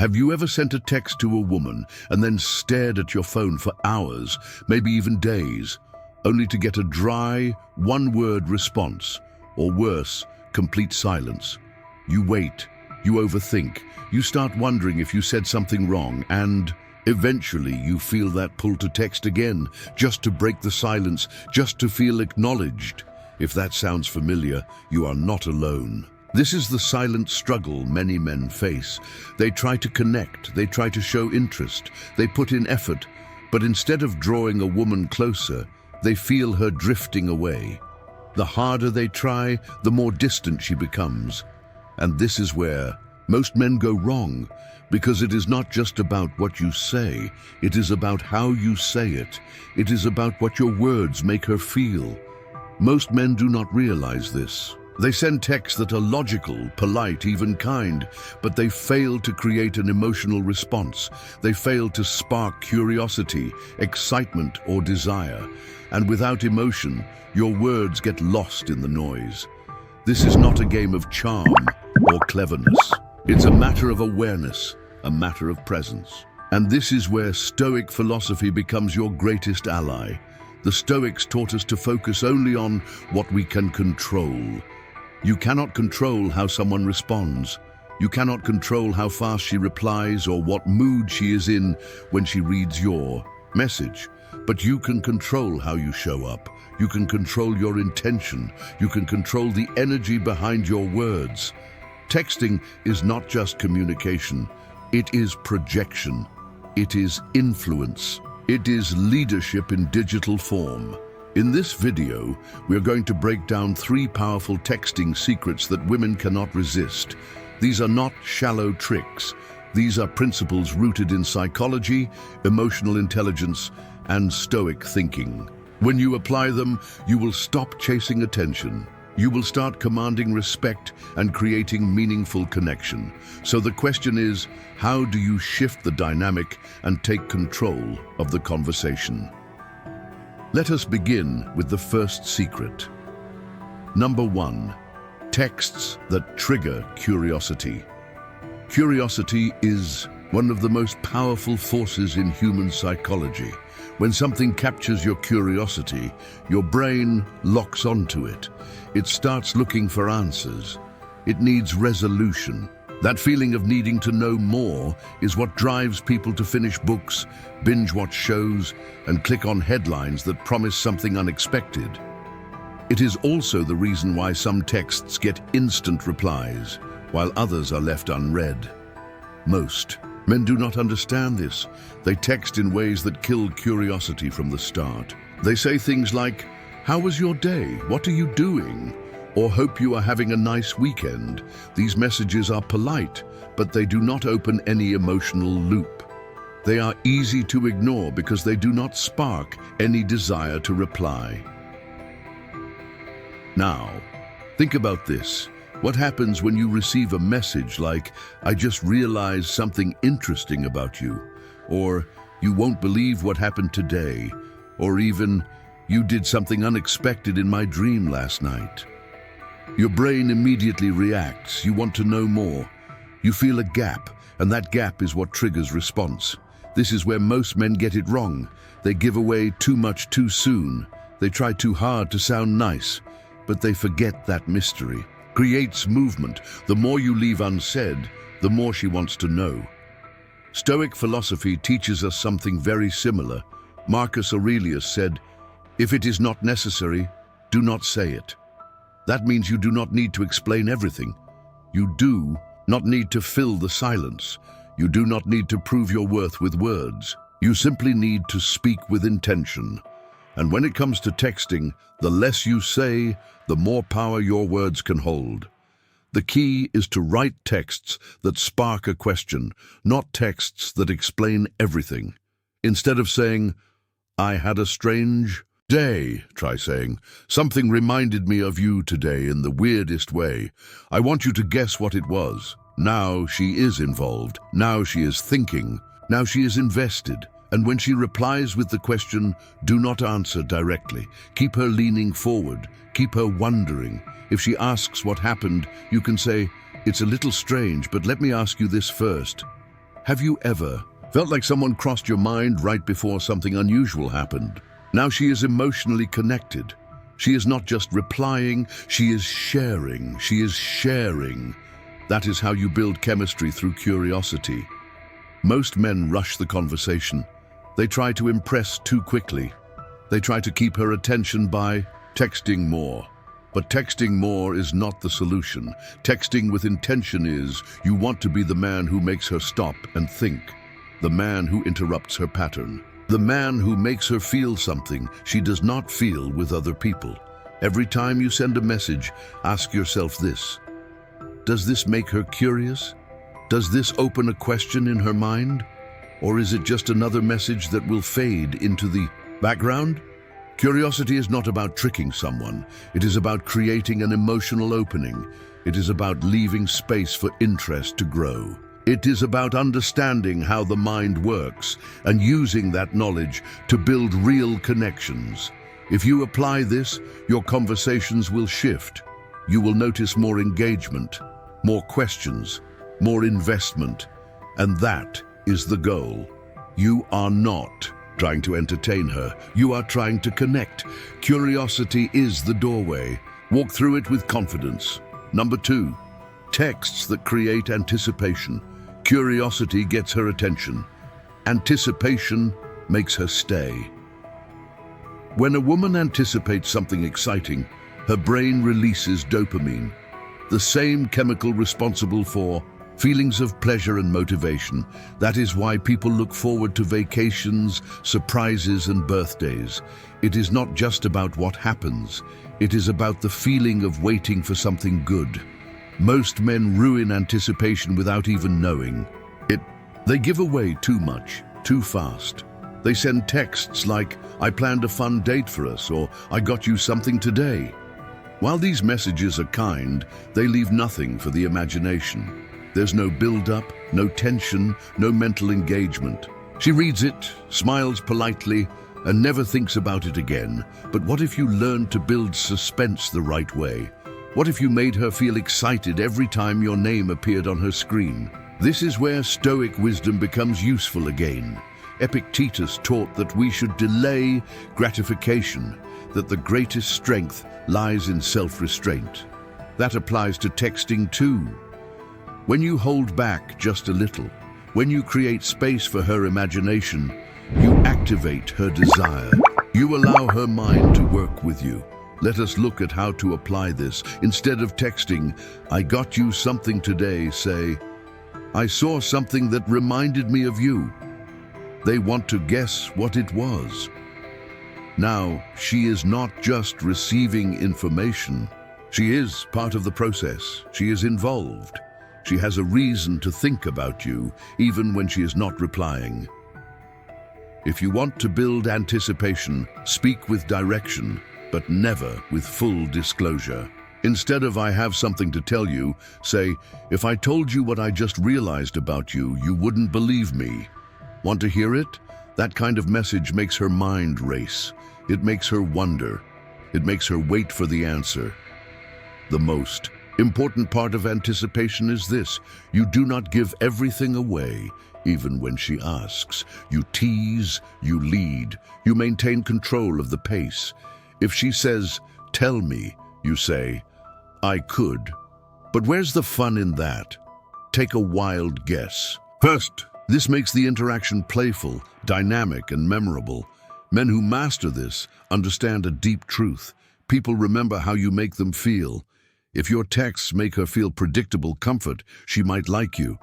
Have you ever sent a text to a woman and then stared at your phone for hours, maybe even days, only to get a dry, one-word response, or worse, complete silence? You wait, you overthink, you start wondering if you said something wrong, and eventually you feel that pull to text again, just to break the silence, just to feel acknowledged. If that sounds familiar, you are not alone. This is the silent struggle many men face. They try to connect, they try to show interest, they put in effort, but instead of drawing a woman closer, they feel her drifting away. The harder they try, the more distant she becomes. And this is where most men go wrong, because it is not just about what you say, it is about how you say it. It is about what your words make her feel. Most men do not realize this. They send texts that are logical, polite, even kind, but they fail to create an emotional response. They fail to spark curiosity, excitement, or desire. And without emotion, your words get lost in the noise. This is not a game of charm or cleverness. It's a matter of awareness, a matter of presence. And this is where Stoic philosophy becomes your greatest ally. The Stoics taught us to focus only on what we can control. You cannot control how someone responds. You cannot control how fast she replies or what mood she is in when she reads your message. But you can control how you show up. You can control your intention. You can control the energy behind your words. Texting is not just communication. It is projection. It is influence. It is leadership in digital form. In this video, we are going to break down 3 powerful texting secrets that women cannot resist. These are not shallow tricks. These are principles rooted in psychology, emotional intelligence, and Stoic thinking. When you apply them, you will stop chasing attention. You will start commanding respect and creating meaningful connection. So the question is, how do you shift the dynamic and take control of the conversation? Let us begin with the first secret. Number 1, texts that trigger curiosity. Curiosity is one of the most powerful forces in human psychology. When something captures your curiosity, your brain locks onto it. It starts looking for answers. It needs resolution. That feeling of needing to know more is what drives people to finish books, binge-watch shows, and click on headlines that promise something unexpected. It is also the reason why some texts get instant replies, while others are left unread. Most men do not understand this. They text in ways that kill curiosity from the start. They say things like, "How was your day? What are you doing?" Or "Hope you are having a nice weekend." These messages are polite, but they do not open any emotional loop. They are easy to ignore because they do not spark any desire to reply. Now, think about this. What happens when you receive a message like, "I just realized something interesting about you," or "You won't believe what happened today," or even, "You did something unexpected in my dream last night"? Your brain immediately reacts. You want to know more. You feel a gap, and that gap is what triggers response. This is where most men get it wrong. They give away too much too soon. They try too hard to sound nice, but they forget that mystery creates movement. The more you leave unsaid, the more she wants to know. Stoic philosophy teaches us something very similar. Marcus Aurelius said, "If it is not necessary, do not say it." That means you do not need to explain everything. You do not need to fill the silence. You do not need to prove your worth with words. You simply need to speak with intention. And when it comes to texting, the less you say, the more power your words can hold. The key is to write texts that spark a question, not texts that explain everything. Instead of saying, "I had a strange day," try saying, "Something reminded me of you today in the weirdest way. I want you to guess what it was." Now she is involved. Now she is thinking. Now she is invested. And when she replies with the question, do not answer directly. Keep her leaning forward. Keep her wondering. If she asks what happened, you can say, "It's a little strange, but let me ask you this first. Have you ever felt like someone crossed your mind right before something unusual happened? Now she is emotionally connected. She is not just replying, she is sharing. She is sharing. That is how you build chemistry, through curiosity. Most men rush the conversation. They try to impress too quickly. They try to keep her attention by texting more. But texting more is not the solution. Texting with intention is, you want to be the man who makes her stop and think. The man who interrupts her pattern. The man who makes her feel something she does not feel with other people. Every time you send a message, ask yourself this: does this make her curious? Does this open a question in her mind? Or is it just another message that will fade into the background? Curiosity is not about tricking someone. It is about creating an emotional opening. It is about leaving space for interest to grow. It is about understanding how the mind works and using that knowledge to build real connections. If you apply this, your conversations will shift. You will notice more engagement, more questions, more investment, and that is the goal. You are not trying to entertain her. You are trying to connect. Curiosity is the doorway. Walk through it with confidence. Number 2, texts that create anticipation. Curiosity gets her attention. Anticipation makes her stay. When a woman anticipates something exciting, her brain releases dopamine, the same chemical responsible for feelings of pleasure and motivation. That is why people look forward to vacations, surprises, and birthdays. It is not just about what happens. It is about the feeling of waiting for something good. Most men ruin anticipation without even knowing it. They give away too much, too fast. They send texts like, "I planned a fun date for us," or "I got you something today." While these messages are kind, they leave nothing for the imagination. There's no build-up, no tension, no mental engagement. She reads it, smiles politely, and never thinks about it again. But what if you learned to build suspense the right way? What if you made her feel excited every time your name appeared on her screen? This is where Stoic wisdom becomes useful again. Epictetus taught that we should delay gratification, that the greatest strength lies in self-restraint. That applies to texting too. When you hold back just a little, when you create space for her imagination, you activate her desire. You allow her mind to work with you. Let us look at how to apply this. Instead of texting, "I got you something today," say, "I saw something that reminded me of you." They want to guess what it was. Now, she is not just receiving information. She is part of the process. She is involved. She has a reason to think about you, even when she is not replying. If you want to build anticipation, speak with direction, but never with full disclosure. Instead of "I have something to tell you," say, "If I told you what I just realized about you, you wouldn't believe me." Want to hear it? That kind of message makes her mind race. It makes her wonder. It makes her wait for the answer. The most important part of anticipation is this: you do not give everything away, even when she asks. You tease, you lead, you maintain control of the pace. If she says, "Tell me," you say, "I could." But where's the fun in that? Take a wild guess. First, this makes the interaction playful, dynamic, and memorable. Men who master this understand a deep truth. People remember how you make them feel. If your texts make her feel predictable comfort, she might like you,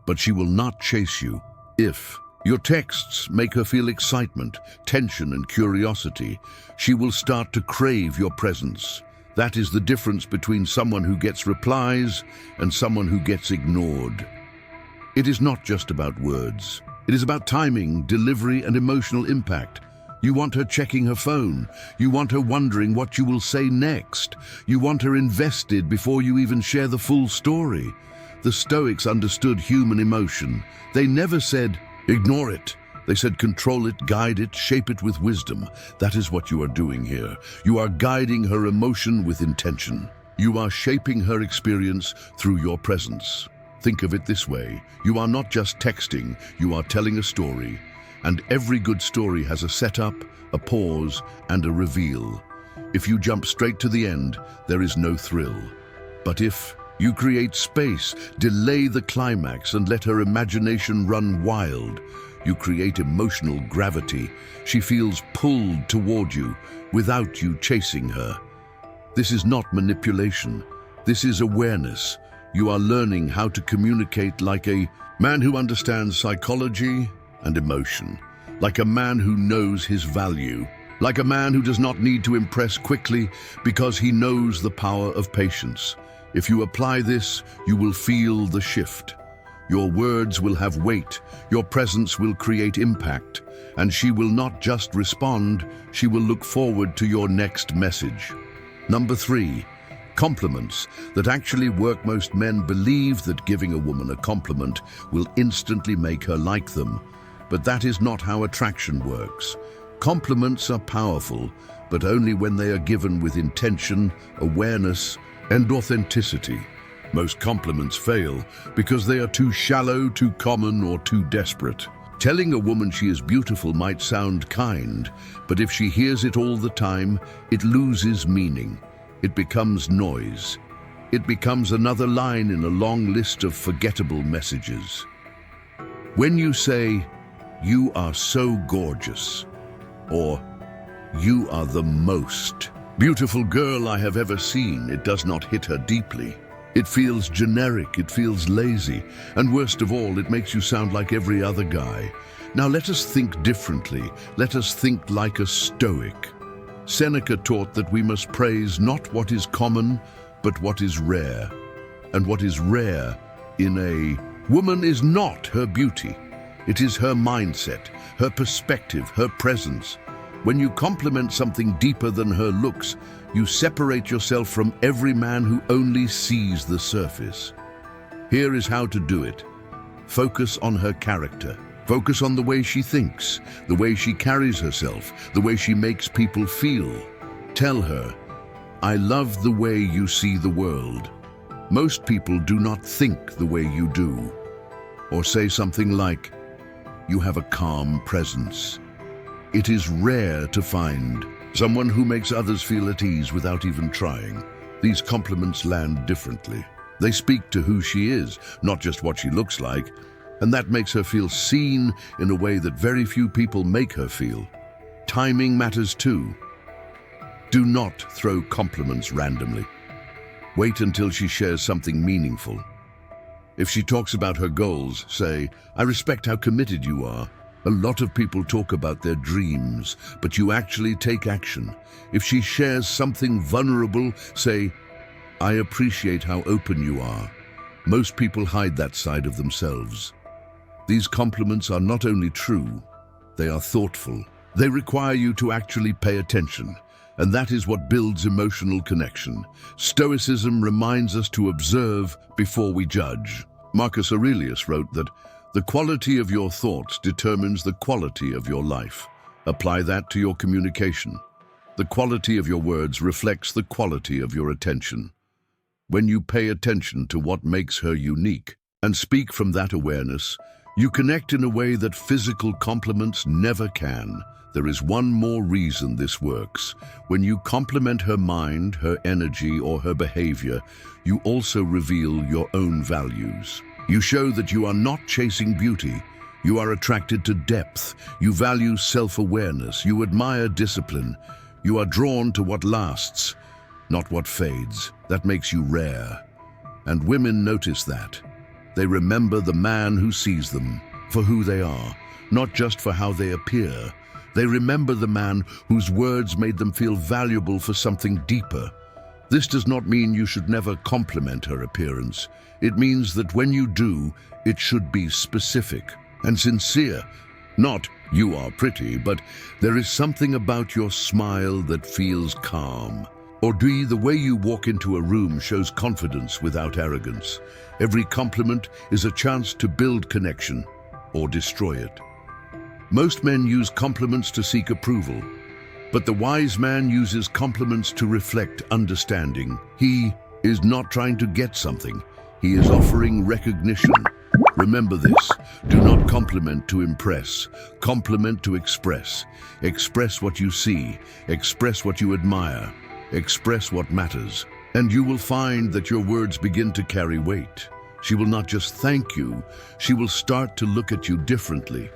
but she will not chase you. If your texts make her feel excitement, tension, and curiosity, she will start to crave your presence. That is the difference between someone who gets replies and someone who gets ignored. It is not just about words. It is about timing, delivery, and emotional impact. You want her checking her phone. You want her wondering what you will say next. You want her invested before you even share the full story. The Stoics understood human emotion. They never said, "Ignore it." They said, "Control it, guide it, shape it with wisdom." That is what you are doing here. You are guiding her emotion with intention. You are shaping her experience through your presence. Think of it this way. You are not just texting, you are telling a story. And every good story has a setup, a pause, and a reveal. If you jump straight to the end, there is no thrill. But if you create space, delay the climax, and let her imagination run wild, you create emotional gravity. She feels pulled toward you without you chasing her. This is not manipulation. This is awareness. You are learning how to communicate like a man who understands psychology and emotion, like a man who knows his value, like a man who does not need to impress quickly because he knows the power of patience. If you apply this, you will feel the shift. Your words will have weight, your presence will create impact, and she will not just respond, she will look forward to your next message. Number 3, compliments that actually work. Most men believe that giving a woman a compliment will instantly make her like them, but that is not how attraction works. Compliments are powerful, but only when they are given with intention, awareness, and authenticity. Most compliments fail because they are too shallow, too common, or too desperate. Telling a woman she is beautiful might sound kind, but if she hears it all the time, it loses meaning. It becomes noise. It becomes another line in a long list of forgettable messages. When you say, "You are so gorgeous," or "You are the most beautiful girl I have ever seen," it does not hit her deeply. It feels generic, it feels lazy, and worst of all, it makes you sound like every other guy. Now let us think differently. Let us think like a Stoic. Seneca taught that we must praise not what is common, but what is rare. And what is rare in a woman is not her beauty. It is her mindset, her perspective, her presence. When you compliment something deeper than her looks, you separate yourself from every man who only sees the surface. Here is how to do it. Focus on her character. Focus on the way she thinks, the way she carries herself, the way she makes people feel. Tell her, "I love the way you see the world. Most people do not think the way you do." Or say something like, "You have a calm presence." It is rare to find someone who makes others feel at ease without even trying. These compliments land differently. They speak to who she is, not just what she looks like, and that makes her feel seen in a way that very few people make her feel. Timing matters too. Do not throw compliments randomly. Wait until she shares something meaningful. If she talks about her goals, say, "I respect how committed you are. A lot of people talk about their dreams, but you actually take action." If she shares something vulnerable, say, "I appreciate how open you are. Most people hide that side of themselves." These compliments are not only true, they are thoughtful. They require you to actually pay attention, and that is what builds emotional connection. Stoicism reminds us to observe before we judge. Marcus Aurelius wrote that the quality of your thoughts determines the quality of your life. Apply that to your communication. The quality of your words reflects the quality of your attention. When you pay attention to what makes her unique and speak from that awareness, you connect in a way that physical compliments never can. There is one more reason this works. When you compliment her mind, her energy, or her behavior, you also reveal your own values. You show that you are not chasing beauty. You are attracted to depth. You value self-awareness. You admire discipline. You are drawn to what lasts, not what fades. That makes you rare. And women notice that. They remember the man who sees them for who they are, not just for how they appear. They remember the man whose words made them feel valuable for something deeper. This does not mean you should never compliment her appearance. It means that when you do, it should be specific and sincere. Not, "You are pretty," but "There is something about your smile that feels calm." Or the way you walk into a room shows confidence without arrogance. Every compliment is a chance to build connection or destroy it. Most men use compliments to seek approval, but the wise man uses compliments to reflect understanding. He is not trying to get something. He is offering recognition. Remember this, do not compliment to impress, compliment to express. Express what you see, express what you admire, express what matters. And you will find that your words begin to carry weight. She will not just thank you, she will start to look at you differently.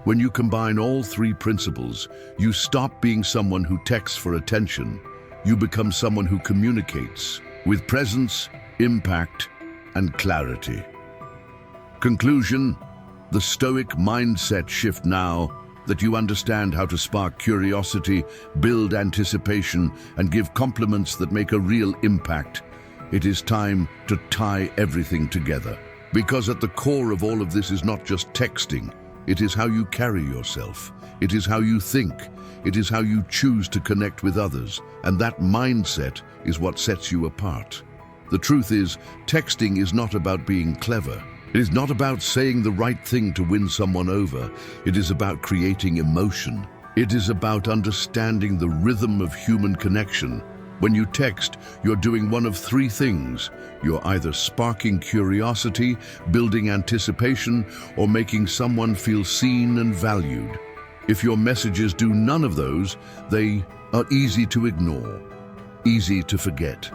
When you combine all three principles, you stop being someone who texts for attention. You become someone who communicates with presence, impact, and clarity. Conclusion: the Stoic mindset shift now that you understand how to spark curiosity, build anticipation, and give compliments that make a real impact. It is time to tie everything together. Because at the core of all of this is not just texting, it is how you carry yourself. It is how you think. It is how you choose to connect with others. And that mindset is what sets you apart. The truth is, texting is not about being clever. It is not about saying the right thing to win someone over. It is about creating emotion. It is about understanding the rhythm of human connection. When you text, you're doing one of three things. You're either sparking curiosity, building anticipation, or making someone feel seen and valued. If your messages do none of those, they are easy to ignore, easy to forget.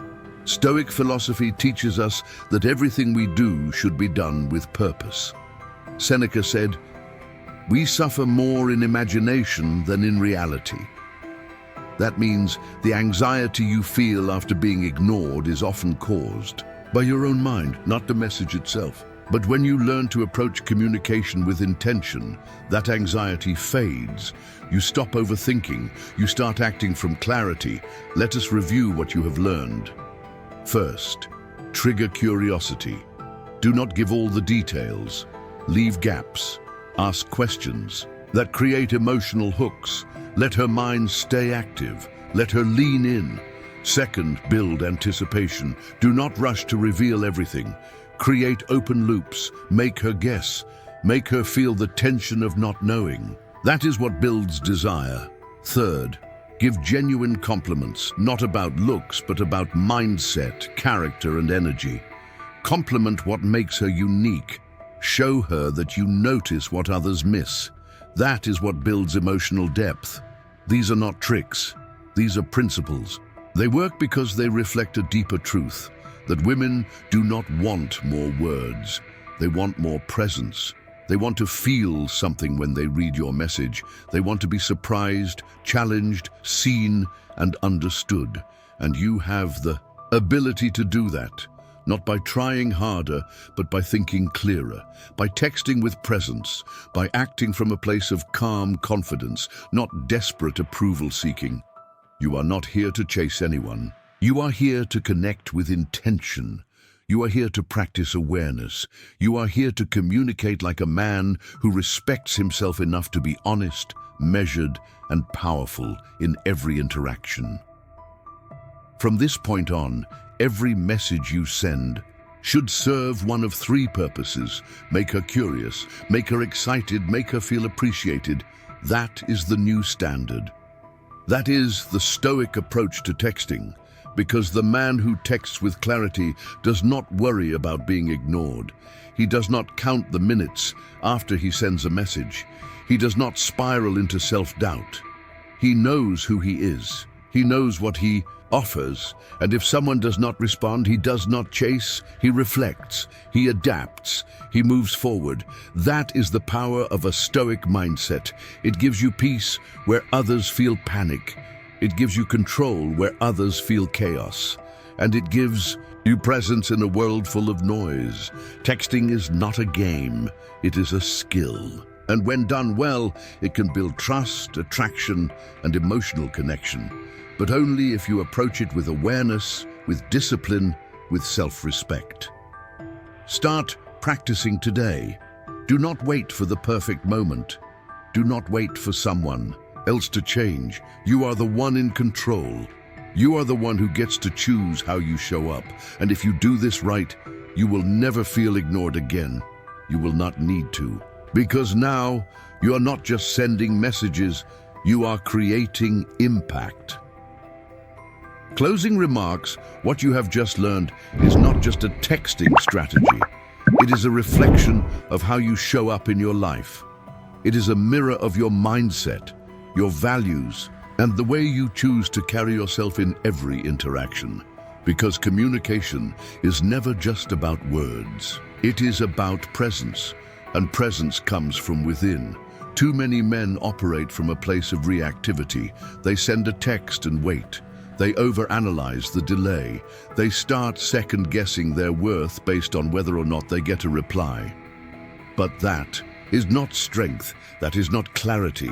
Stoic philosophy teaches us that everything we do should be done with purpose. Seneca said, "We suffer more in imagination than in reality." That means the anxiety you feel after being ignored is often caused by your own mind, not the message itself. But when you learn to approach communication with intention, that anxiety fades. You stop overthinking. You start acting from clarity. Let us review what you have learned. First, trigger curiosity. Do not give all the details. Leave gaps. Ask questions that create emotional hooks. Let her mind stay active. Let her lean in. Second, build anticipation. Do not rush to reveal everything. Create open loops. Make her guess. Make her feel the tension of not knowing. That is what builds desire. Third, give genuine compliments, not about looks, but about mindset, character, and energy. Compliment what makes her unique. Show her that you notice what others miss. That is what builds emotional depth. These are not tricks. These are principles. They work because they reflect a deeper truth, that women do not want more words. They want more presence. They want to feel something when they read your message. They want to be surprised, challenged, seen, and understood. And you have the ability to do that, not by trying harder, but by thinking clearer, by texting with presence, by acting from a place of calm confidence, not desperate approval seeking. You are not here to chase anyone. You are here to connect with intention. You are here to practice awareness. You are here to communicate like a man who respects himself enough to be honest, measured, and powerful in every interaction. From this point on, every message you send should serve one of three purposes. Make her curious, make her excited, make her feel appreciated. That is the new standard. That is the Stoic approach to texting. Because the man who texts with clarity does not worry about being ignored. He does not count the minutes after he sends a message. He does not spiral into self-doubt. He knows who he is. He knows what he offers. And if someone does not respond, he does not chase. He reflects. He adapts. He moves forward. That is the power of a Stoic mindset. It gives you peace where others feel panic. It gives you control where others feel chaos. And it gives you presence in a world full of noise. Texting is not a game, it is a skill. And when done well, it can build trust, attraction, and emotional connection. But only if you approach it with awareness, with discipline, with self-respect. Start practicing today. Do not wait for the perfect moment. Do not wait for someone else to change. You are the one in control. You are the one who gets to choose how you show up. And if you do this right, you will never feel ignored again. You will not need to. Because now, you are not just sending messages, you are creating impact. Closing remarks, what you have just learned is not just a texting strategy. It is a reflection of how you show up in your life. It is a mirror of your mindset, your values, and the way you choose to carry yourself in every interaction. Because communication is never just about words. It is about presence, and presence comes from within. Too many men operate from a place of reactivity. They send a text and wait. They overanalyze the delay. They start second-guessing their worth based on whether or not they get a reply. But that is not strength, that is not clarity,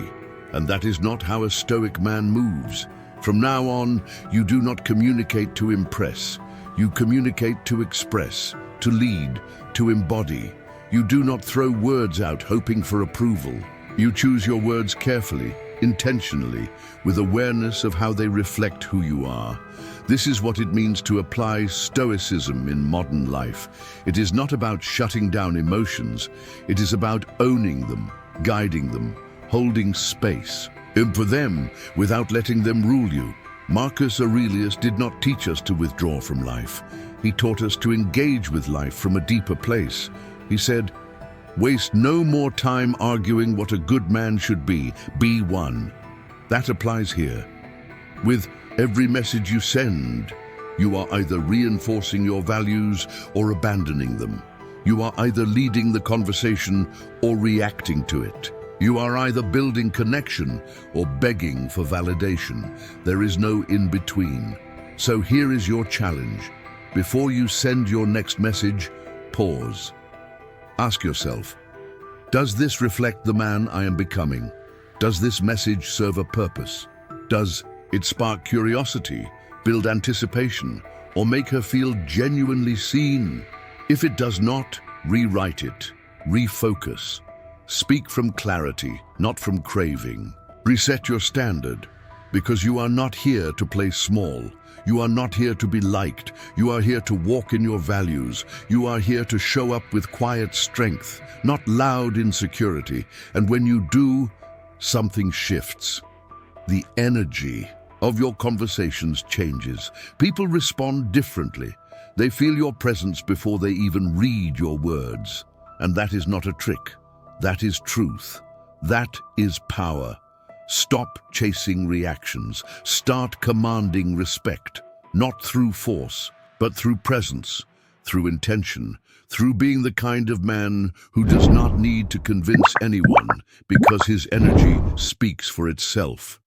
and that is not how a stoic man moves. From now on, you do not communicate to impress. You communicate to express, to lead, to embody. You do not throw words out hoping for approval. You choose your words carefully, intentionally, with awareness of how they reflect who you are. This is what it means to apply Stoicism in modern life. It is not about shutting down emotions. It is about owning them, guiding them, holding space. And for them, without letting them rule you. Marcus Aurelius did not teach us to withdraw from life. He taught us to engage with life from a deeper place. He said, "Waste no more time arguing what a good man should be one." That applies here. With every message you send, you are either reinforcing your values or abandoning them. You are either leading the conversation or reacting to it. You are either building connection or begging for validation. There is no in-between. So here is your challenge. Before you send your next message, pause. Ask yourself, does this reflect the man I am becoming? Does this message serve a purpose? Does it spark curiosity, build anticipation, or make her feel genuinely seen? If it does not, rewrite it, refocus. Speak from clarity, not from craving. Reset your standard, because you are not here to play small. You are not here to be liked. You are here to walk in your values. You are here to show up with quiet strength, not loud insecurity. And when you do, something shifts. The energy of your conversations changes. People respond differently. They feel your presence before they even read your words. And that is not a trick. That is truth. That is power. Stop chasing reactions. Start commanding respect, not through force, but through presence, through intention, through being the kind of man who does not need to convince anyone because his energy speaks for itself.